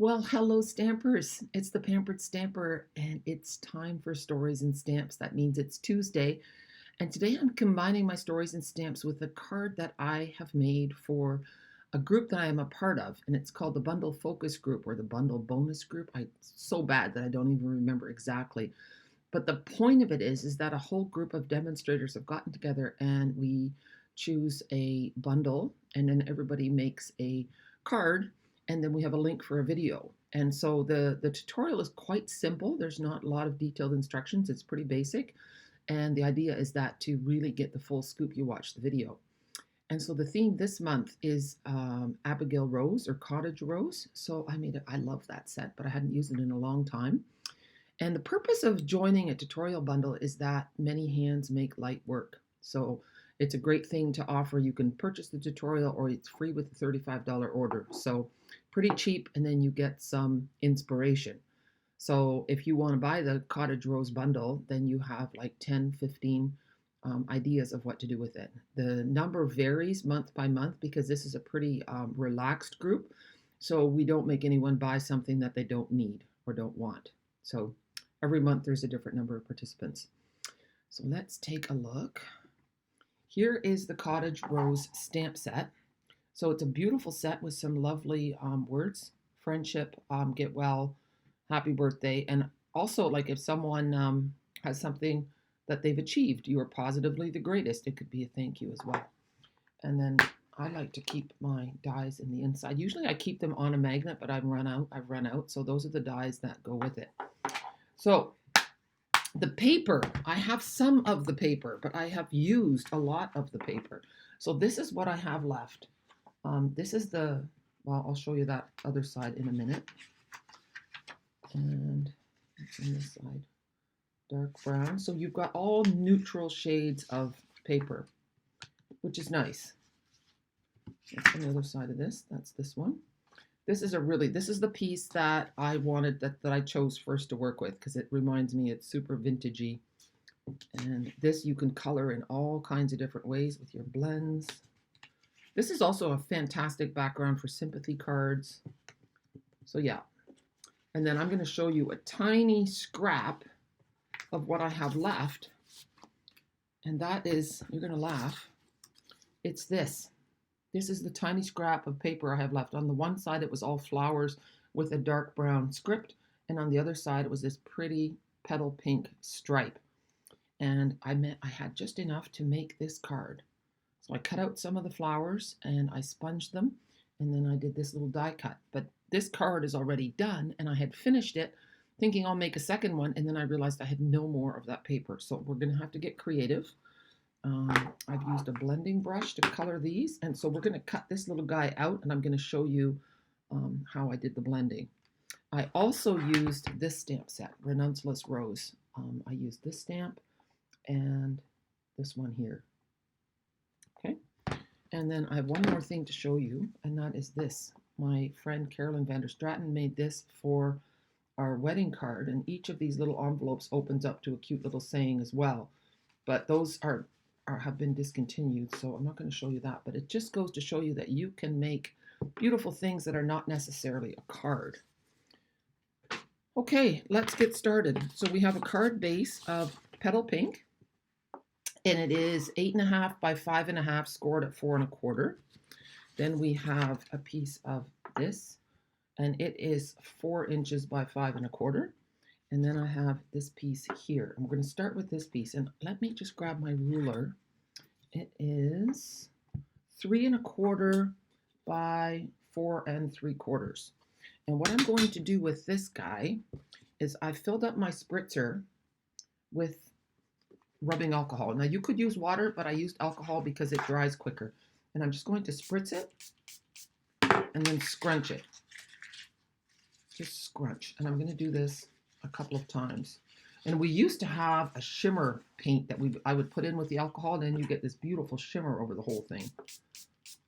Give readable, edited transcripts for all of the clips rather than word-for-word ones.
Well, hello, Stampers. It's the Pampered Stamper, and it's time for stories and stamps. That means it's Tuesday, and today I'm combining my stories and stamps with a card that I have made for a group that I am a part of, and it's called the Bundle Focus Group or the Bundle Bonus Group. It's so bad that I don't even remember exactly. But the point of it is that a whole group of demonstrators have gotten together and we choose a bundle, and then everybody makes a card, and then we have a link for a video. And so the tutorial is quite simple. There's not a lot of detailed instructions. It's pretty basic. And the idea is that to really get the full scoop, you watch the video. And so the theme this month is Abigail Rose or Cottage Rose. So I made it. I love that set, but I hadn't used it in a long time. And the purpose of joining a tutorial bundle is that many hands make light work. So it's a great thing to offer. You can purchase the tutorial or it's free with a $35 order. So pretty cheap, and then you get some inspiration. So if you want to buy the Cottage Rose bundle, then you have like 10, 15 ideas of what to do with it. The number varies month by month because this is a pretty relaxed group. So we don't make anyone buy something that they don't need or don't want. So every month there's a different number of participants. So let's take a look. Here is the Cottage Rose stamp set. So it's a beautiful set with some lovely words: friendship, get well, happy birthday, and also like if someone has something that they've achieved, you are positively the greatest. It could be a thank you as well. And then I like to keep my dies in the inside. Usually I keep them on a magnet, but I've run out. So those are the dies that go with it. So the paper, I have some of the paper, but I have used a lot of the paper. So this is what I have left. This is well, I'll show you that other side in a minute. And it's on this side, dark brown. So you've got all neutral shades of paper, which is nice. That's on the other side of this. That's this one. This is the piece that I wanted, that I chose first to work with because it reminds me it's super vintagey. And this you can color in all kinds of different ways with your blends. This is also a fantastic background for sympathy cards. So yeah. And then I'm going to show you a tiny scrap of what I have left. And that is, you're going to laugh, it's this. This is the tiny scrap of paper I have left. On the one side, it was all flowers with a dark brown script. And on the other side, it was this pretty petal pink stripe. And I had just enough to make this card. So I cut out some of the flowers and I sponged them. And then I did this little die cut. But this card is already done and I had finished it thinking I'll make a second one. And then I realized I had no more of that paper. So we're going to have to get creative. I've used a blending brush to color these, and so we're going to cut this little guy out, and I'm going to show you how I did the blending. I also used this stamp set, Ranunculus Rose. I used this stamp and this one here. Okay, and then I have one more thing to show you, and that is this. My friend Carolyn Vander Stratton made this for our wedding card, and each of these little envelopes opens up to a cute little saying as well. But those have been discontinued, so I'm not going to show you that, but it just goes to show you that you can make beautiful things that are not necessarily a card. Okay, let's get started. So we have a card base of petal pink, and it is 8.5 by 5.5, scored at 4 1/4. Then we have a piece of this, and it is 4 inches by 5 1/4. And then I have this piece here. I'm going to start with this piece, and let me just grab my ruler. It is 3 1/4 by 4 3/4. And what I'm going to do with this guy is I filled up my spritzer with rubbing alcohol. Now you could use water, but I used alcohol because it dries quicker. And I'm just going to spritz it and then scrunch it. Just scrunch. And I'm going to do this a couple of times. And we used to have a shimmer paint that I would put in with the alcohol, and then you get this beautiful shimmer over the whole thing.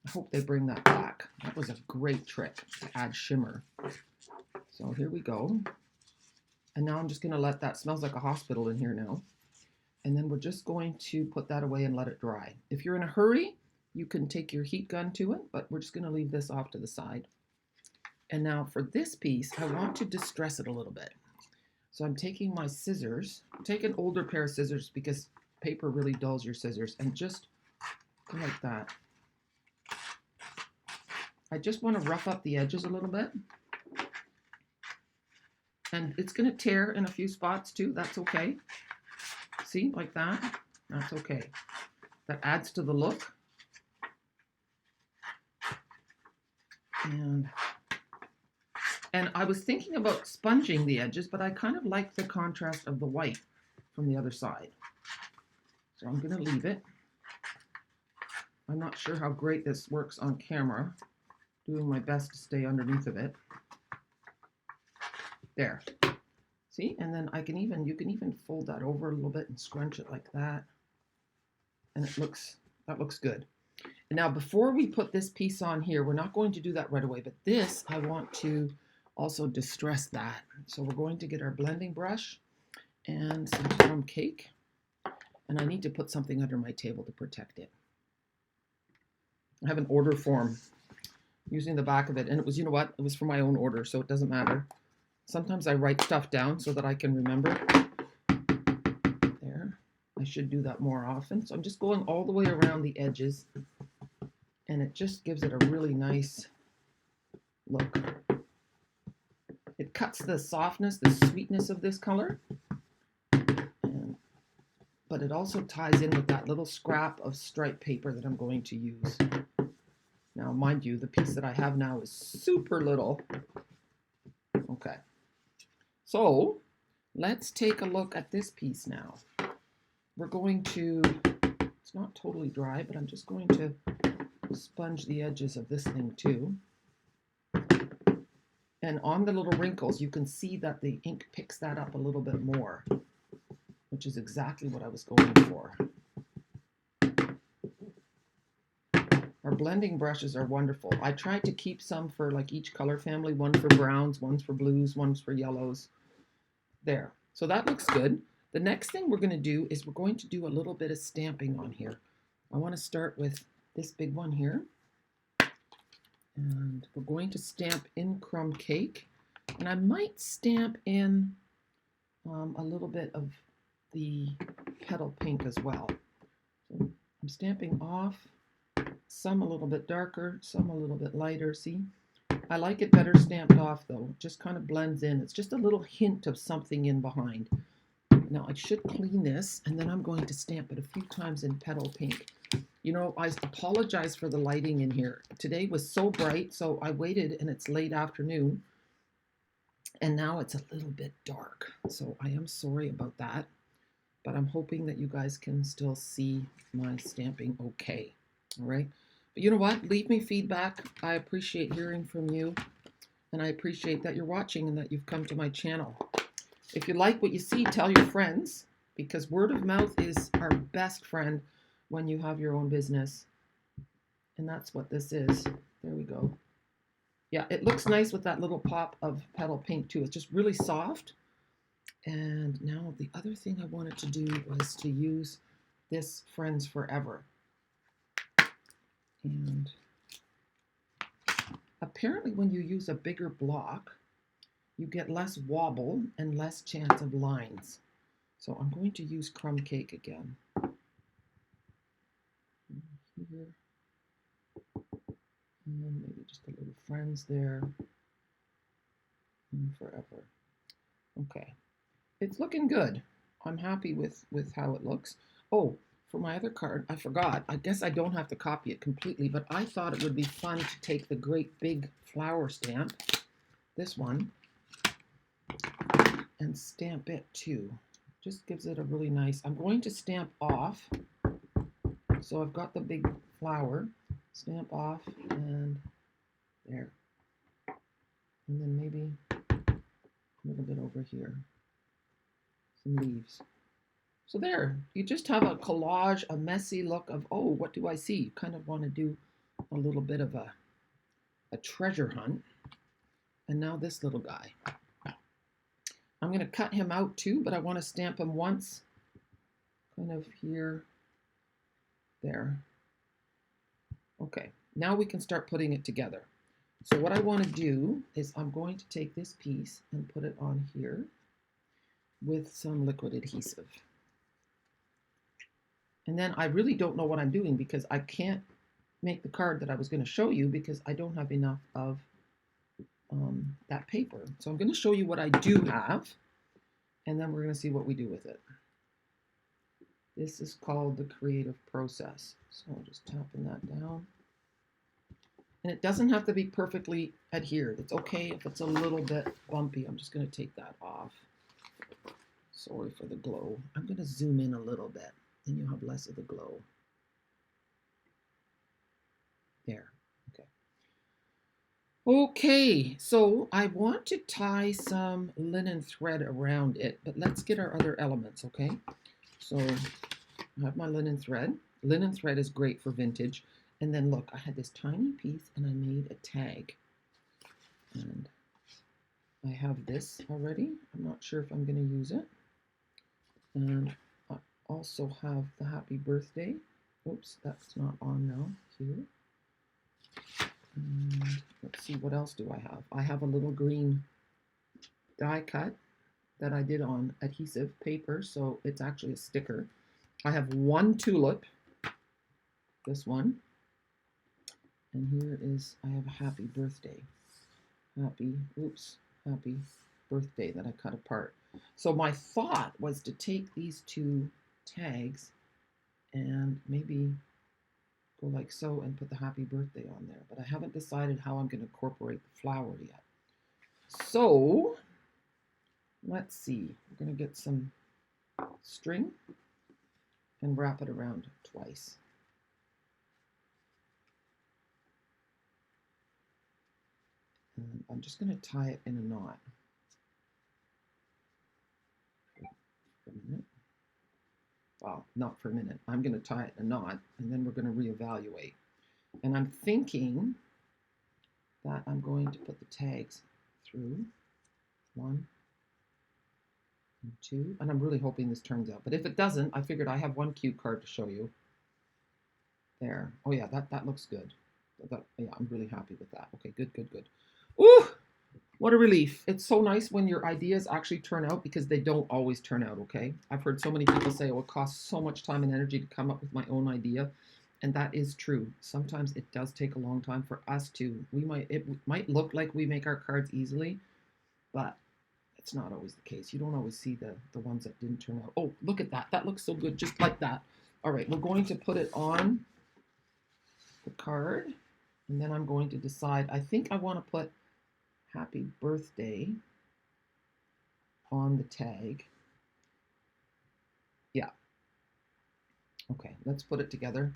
I hope they bring that back. That was a great trick to add shimmer. So here we go. And now I'm just going to let that, smells like a hospital in here now. And then we're just going to put that away and let it dry. If you're in a hurry, you can take your heat gun to it, but we're just going to leave this off to the side. And now for this piece, I want to distress it a little bit. So I'm taking my scissors, take an older pair of scissors because paper really dulls your scissors, and just go like that. I just want to rough up the edges a little bit. And it's going to tear in a few spots too. That's okay. See, like that. That's okay. That adds to the look. And I was thinking about sponging the edges, but I kind of like the contrast of the white from the other side. So I'm going to leave it. I'm not sure how great this works on camera. Doing my best to stay underneath of it. There. See? And then you can even fold that over a little bit and scrunch it like that. And that looks good. And now before we put this piece on here, we're not going to do that right away, but this, I want to also distress that. So we're going to get our blending brush and some crumb cake. And I need to put something under my table to protect it. I have an order form using the back of it. And it was, you know what? It was for my own order, so it doesn't matter. Sometimes I write stuff down so that I can remember. There. I should do that more often. So I'm just going all the way around the edges. And it just gives it a really nice look. It cuts the softness, the sweetness of this color. But it also ties in with that little scrap of striped paper that I'm going to use. Now, mind you, the piece that I have now is super little. Okay. So, let's take a look at this piece now. We're going to, it's not totally dry, but I'm just going to sponge the edges of this thing too. And on the little wrinkles, you can see that the ink picks that up a little bit more, which is exactly what I was going for. Our blending brushes are wonderful. I tried to keep some for like each color family, one for browns, one's for blues, one's for yellows. There. So that looks good. The next thing we're going to do is we're going to do a little bit of stamping on here. I want to start with this big one here. And we're going to stamp in crumb cake. And I might stamp in a little bit of the petal pink as well. So I'm stamping off, some a little bit darker, some a little bit lighter. See, I like it better stamped off though. It just kind of blends in. It's just a little hint of something in behind. Now I should clean this, and then I'm going to stamp it a few times in petal pink. You know, I apologize for the lighting in here. Today was so bright, so I waited, and it's late afternoon, and now it's a little bit dark. So I am sorry about that, but I'm hoping that you guys can still see my stamping okay. All right. But you know what? Leave me feedback. I appreciate hearing from you, and I appreciate that you're watching and that you've come to my channel. If you like what you see, tell your friends, because word of mouth is our best friend when you have your own business. And that's what this is. There we go. Yeah, it looks nice with that little pop of petal pink too. It's just really soft. And now the other thing I wanted to do was to use this Friends Forever. And apparently when you use a bigger block, you get less wobble and less chance of lines. So I'm going to use crumb cake again. Here. And then maybe just a little Friends there. And Forever. Okay. It's looking good. I'm happy with how it looks. Oh, for my other card, I forgot. I guess I don't have to copy it completely, but I thought it would be fun to take the great big flower stamp, this one, and stamp it too. Just gives it a really nice, I'm going to stamp off. So I've got the big flower, stamp off, and there. And then maybe a little bit over here, some leaves. So there, you just have a collage, a messy look of, oh, what do I see? You kind of want to do a little bit of a treasure hunt. And now this little guy. I'm going to cut him out too, but I want to stamp him once, kind of here, there. Okay, now we can start putting it together. So what I want to do is I'm going to take this piece and put it on here with some liquid adhesive. And then I really don't know what I'm doing because I can't make the card that I was going to show you because I don't have enough of that paper. So I'm going to show you what I do have, and then we're going to see what we do with it. This is called the creative process. So I'm just tapping that down. And it doesn't have to be perfectly adhered. It's okay if it's a little bit bumpy. I'm just going to take that off. Sorry for the glow. I'm going to zoom in a little bit, then you'll have less of the glow. There. Okay. Okay, so I want to tie some linen thread around it, but let's get our other elements, okay? So I have my linen thread. Linen thread is great for vintage. And then look, I had this tiny piece and I made a tag. And I have this already. I'm not sure if I'm going to use it. And I also have the happy birthday. Oops, that's not on now. Here. And let's see, what else do I have? I have a little green die cut that I did on adhesive paper, so it's actually a sticker. I have one tulip, this one. And here is, I have a happy birthday. Happy birthday that I cut apart. So my thought was to take these two tags and maybe go like so and put the happy birthday on there. But I haven't decided how I'm going to incorporate the flower yet. So let's see. We're going to get some string and wrap it around twice. And I'm just going to tie it in a knot. For a minute. Well, not for a minute. I'm going to tie it in a knot, and then we're going to reevaluate. And I'm thinking that I'm going to put the tags through. 1 and 2. And I'm really hoping this turns out. But if it doesn't, I figured I have one cute card to show you. There. Oh, yeah, that looks good. Yeah, I'm really happy with that. Okay, good, good, good. Ooh! What a relief. It's so nice when your ideas actually turn out because they don't always turn out, okay? I've heard so many people say, oh, it costs so much time and energy to come up with my own idea. And that is true. Sometimes it does take a long time for us to. It might look like we make our cards easily, but it's not always the case. You don't always see the ones that didn't turn out. Oh, look at that. That looks so good, just like that. All right, we're going to put it on the card, and then I'm going to decide. I think I want to put happy birthday on the tag. Yeah. Okay, let's put it together.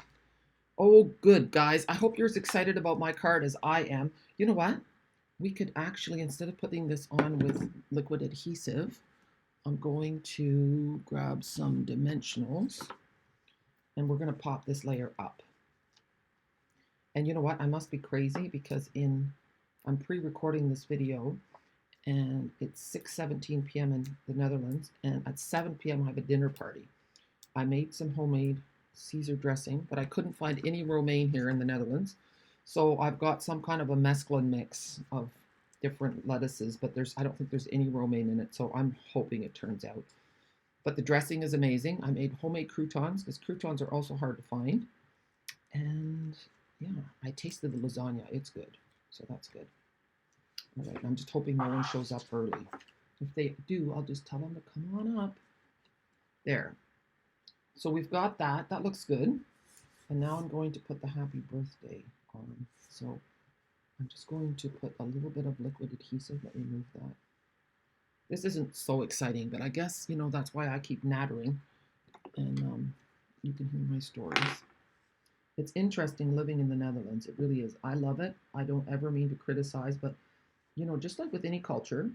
Oh, good, guys. I hope you're as excited about my card as I am. You know what? We could actually, instead of putting this on with liquid adhesive, I'm going to grab some dimensionals and we're going to pop this layer up. And you know what? I must be crazy because I'm pre-recording this video and it's 6:17 p.m. in the Netherlands, and at 7 p.m. I have a dinner party. I made some homemade Caesar dressing, but I couldn't find any romaine here in the Netherlands. So I've got some kind of a mesclun mix of different lettuces, but I don't think there's any romaine in it, so I'm hoping it turns out. But the dressing is amazing. I made homemade croutons, because croutons are also hard to find. And yeah, I tasted the lasagna. It's good. So that's good. All right, I'm just hoping no one shows up early. If they do, I'll just tell them to come on up. There. So we've got that. That looks good. And now I'm going to put the happy birthday on. So I'm just going to put a little bit of liquid adhesive. Let me move that. This isn't so exciting, but I guess, you know, that's why I keep nattering. And you can hear my stories. It's interesting living in the Netherlands. It really is. I love it. I don't ever mean to criticize, but, you know, just like with any culture,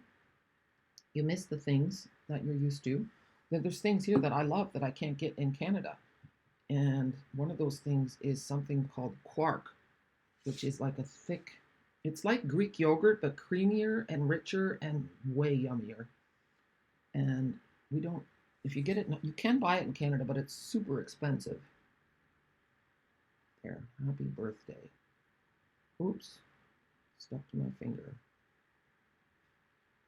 you miss the things that you're used to. There's things here that I love that I can't get in Canada. And one of those things is something called quark, which is like a thick, it's like Greek yogurt, but creamier and richer and way yummier. And we don't, if you get it, you can buy it in Canada, but it's super expensive. There, happy birthday. Oops, Stuck to my finger.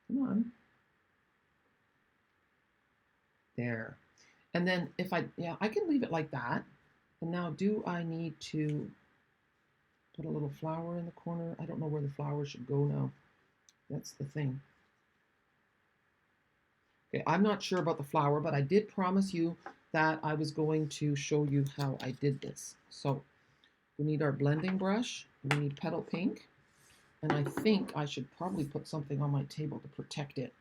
Come on. There. And then if yeah, I can leave it like that. And now do I need to put a little flower in the corner? I don't know where the flower should go now. That's the thing. Okay, I'm not sure about the flower, but I did promise you that I was going to show you how I did this. So we need our blending brush, we need petal pink, and I think I should probably put something on my table to protect it.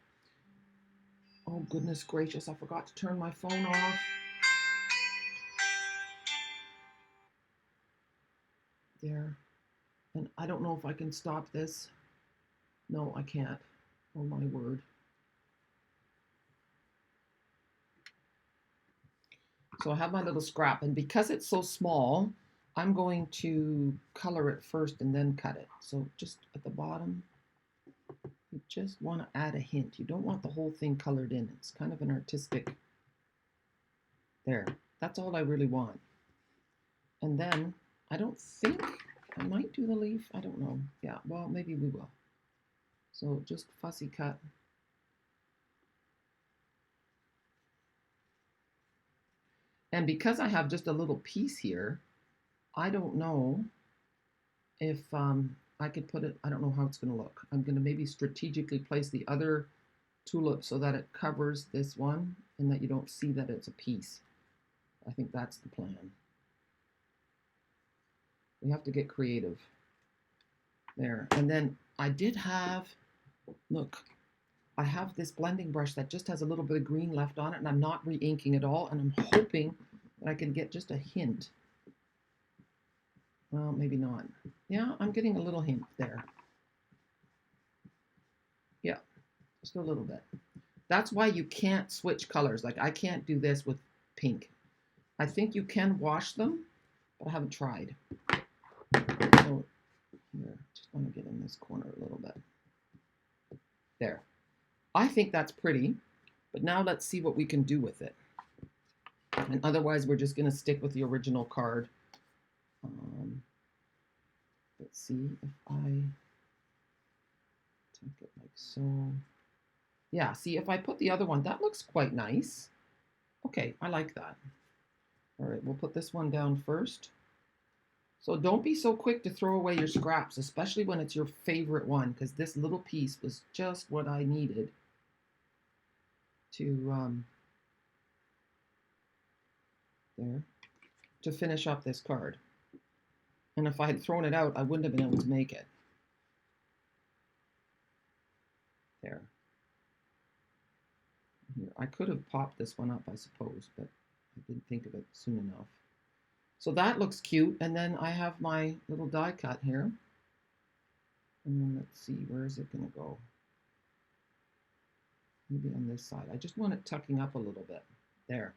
Oh goodness gracious, I forgot to turn my phone off. There. And I don't know if I can stop this. No, I can't. Oh my word. So I have my little scrap, and because it's so small, I'm going to color it first and then cut it. So just at the bottom, you just want to add a hint. You don't want the whole thing colored in. It's kind of an artistic. There. That's all I really want. And then I don't think I might do the leaf. I don't know. Yeah, well, maybe we will. So just fussy cut. And because I have just a little piece here, I don't know if I could put it, I don't know how it's going to look. I'm going to maybe strategically place the other tulip so that it covers this one and that you don't see that it's a piece. I think that's the plan. We have to get creative. There. And then I did have, look, I have this blending brush that just has a little bit of green left on it, and I'm not re-inking at all, and I'm hoping that I can get just a hint. Well, maybe not. Yeah, I'm getting a little hint there. Yeah, just a little bit. That's why you can't switch colors. Like I can't do this with pink. I think you can wash them, but I haven't tried. So here, just want to get in this corner a little bit. There. I think that's pretty, but now let's see what we can do with it. And otherwise, we're just going to stick with the original card. Let's see if I take it like so. Yeah, see, if I put the other one, that looks quite nice. Okay, I like that. All right, we'll put this one down first. So don't be so quick to throw away your scraps, especially when it's your favorite one, because this little piece was just what I needed to to finish up this card. And if I had thrown it out, I wouldn't have been able to make it. There. Here. I could have popped this one up, I suppose, but I didn't think of it soon enough. So that looks cute. And then I have my little die cut here. And then let's see, where is it going to go? Maybe on this side. I just want it tucking up a little bit. There.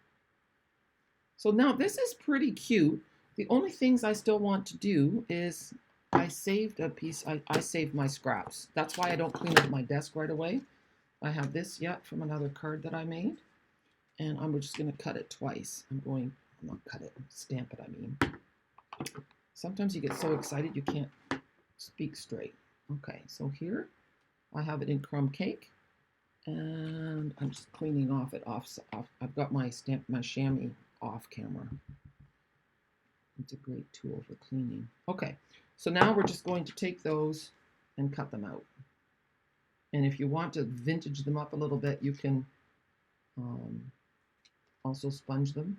So now this is pretty cute. The only things I still want to do is I saved a piece. I saved my scraps. That's why I don't clean up my desk right away. I have this yet from another card that I made. And I'm just going to cut it twice. Not cut it, stamp it, I mean. Sometimes you get so excited you can't speak straight. Okay, so here I have it in crumb cake. And I'm just cleaning off. I've got my chamois off camera. It's a great tool for cleaning. Okay, so now we're just going to take those and cut them out. And if you want to vintage them up a little bit, you can also sponge them.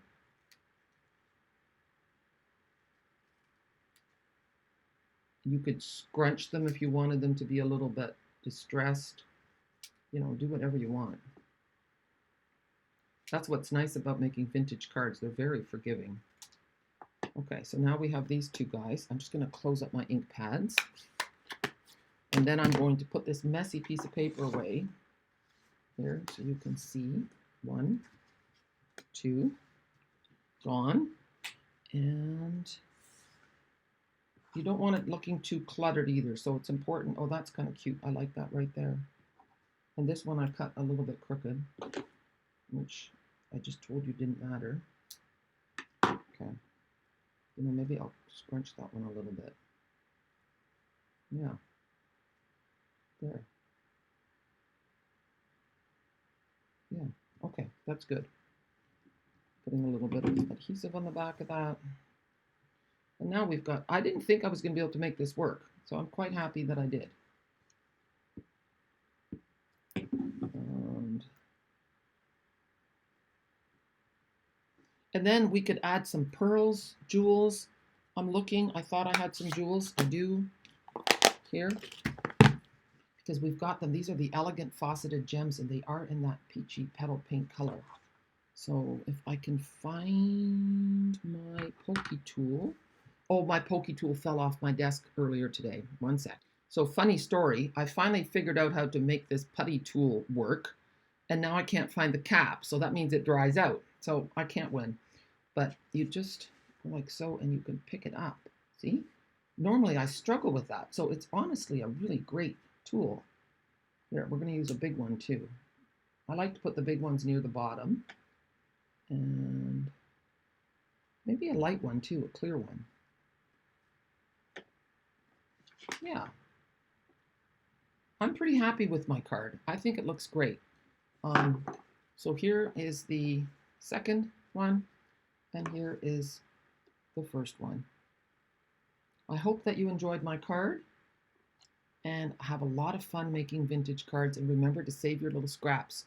You could scrunch them if you wanted them to be a little bit distressed. You know, do whatever you want. That's what's nice about making vintage cards. They're very forgiving. Okay, so now we have these two guys. I'm just going to close up my ink pads. And then I'm going to put this messy piece of paper away here so you can see. 1, 2, gone. And you don't want it looking too cluttered either, so it's important. Oh, that's kind of cute. I like that right there. And this one I cut a little bit crooked, which I just told you didn't matter. Okay. You know, maybe I'll scrunch that one a little bit. Yeah. There. Yeah. Okay, that's good. Putting a little bit of adhesive on the back of that. And now we've got, I didn't think I was going to be able to make this work, so I'm quite happy that I did. And then we could add some pearls, jewels. I'm looking, I thought I had some jewels. I do here because we've got them. These are the elegant faceted gems and they are in that peachy petal pink color. So if I can find my pokey tool. Oh, my pokey tool fell off my desk earlier today. One sec. So funny story, I finally figured out how to make this putty tool work and now I can't find the cap. So that means it dries out. So I can't win. But you just go like so and you can pick it up. See? Normally I struggle with that. So it's honestly a really great tool. Here, we're going to use a big one too. I like to put the big ones near the bottom. And maybe a light one too, a clear one. Yeah. I'm pretty happy with my card. I think it looks great. So here is the second one, and here is the first one. I hope that you enjoyed my card and have a lot of fun making vintage cards, and remember to save your little scraps.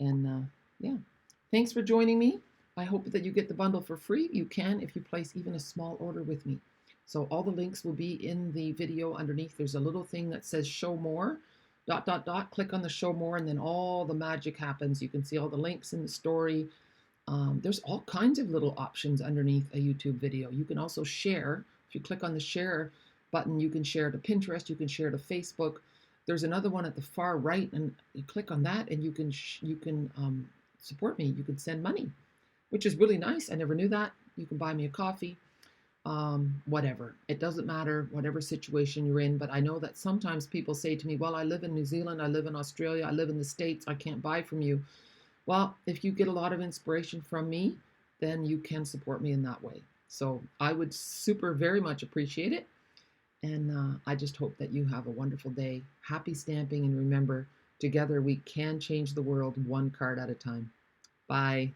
And yeah, thanks for joining me. I hope that you get the bundle for free. You can if you place even a small order with me. So all the links will be in the video underneath. There's a little thing that says show more, ... Click on the show more and then all the magic happens. You can see all the links in the story. There's all kinds of little options underneath a YouTube video. You can also share. If you click on the share button, you can share to Pinterest, you can share to Facebook. There's another one at the far right, and you click on that and you can support me. You can send money, which is really nice. I never knew that. You can buy me a coffee. Whatever. It doesn't matter, whatever situation you're in. But I know that sometimes people say to me, well, I live in New Zealand, I live in Australia, I live in the States, I can't buy from you. Well, if you get a lot of inspiration from me, then you can support me in that way. So I would very much appreciate it. And I just hope that you have a wonderful day. Happy stamping. And remember, together we can change the world one card at a time. Bye.